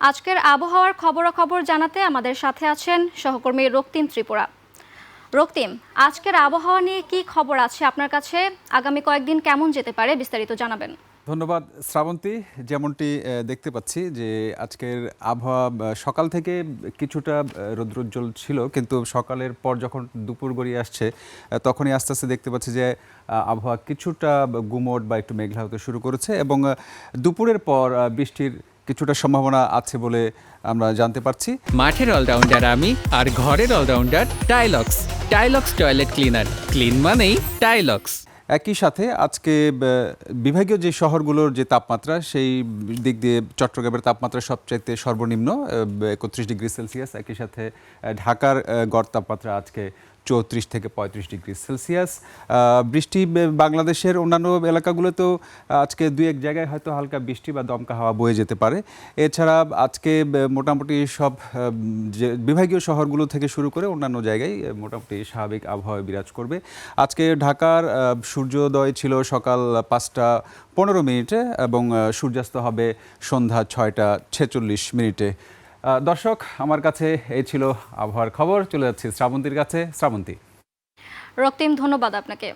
আজকের আবহাওয়ার খবরাখবর জানাতে আমাদের সাথে আছেন সহকর্মী রক্তিম ত্রিপুরা। রক্তিম, আজকের আবহাওয়া নিয়ে কি খবর আছে আপনার কাছে? আগামী কয়েকদিন কেমন যেতে পারে বিস্তারিত জানাবেন। ধন্যবাদ শ্রাবন্তী। যেমনটি দেখতে পাচ্ছি যে আজকের আবহাওয়া সকাল থেকে কিছুটা রৌদ্রোজ্জ্বল ছিল, কিন্তু সকালের পর যখন দুপুর গড়িয়ে আসছে তখনই আস্তে আস্তে দেখতে পাচ্ছি যে আবহাওয়া কিছুটা গুমোট বা একটু মেঘলা হতে শুরু করেছে এবং দুপুরের পর বৃষ্টির কিছুটা সম্ভাবনা আছে বলে আমরা জানতে পারছি। মাঠের অলরাউন্ডার আমি, আর ঘরের all rounder Taylux. Taylux toilet cleaner, clean মানেই টাইলক্স। একই সাথে আজকে বিভাগীয় যে শহরগুলোর যে তাপমাত্রা, সেই দিক দিয়ে চট্টগ্রামের তাপমাত্রা সবচাইতে সর্বনিম্ন 31 ডিগ্রি সেলসিয়াস। একই সাথে ঢাকার গড় তাপমাত্রা আজকে 34 থেকে 35 ডিগ্রি সেলসিয়াস। বৃষ্টি বাংলাদেশের অন্যান্য এলাকাগুলোতেও আজকে দুই এক জায়গায় হয়তো হালকা বৃষ্টি বা দমকা হাওয়া বয়ে যেতে পারে। এছাড়া আজকে মোটামুটি সব বিভাগীয় শহরগুলো থেকে শুরু করে অন্যান্য জায়গায় মোটামুটি স্বাভাবিক আবহাওয়া বিরাজ করবে। আজকে ঢাকার সূর্যোদয় ছিল সকাল 5টা 15 এবং সূর্যাস্ত হবে সন্ধ্যা 6টা 46 দর্শক, আমার কাছে এই ছিল আবহাওয়ার খবর। চলে যাচ্ছি শ্রাবন্তীর কাছে। শ্রাবন্তী। রক্তিম, ধন্যবাদ আপনাকে।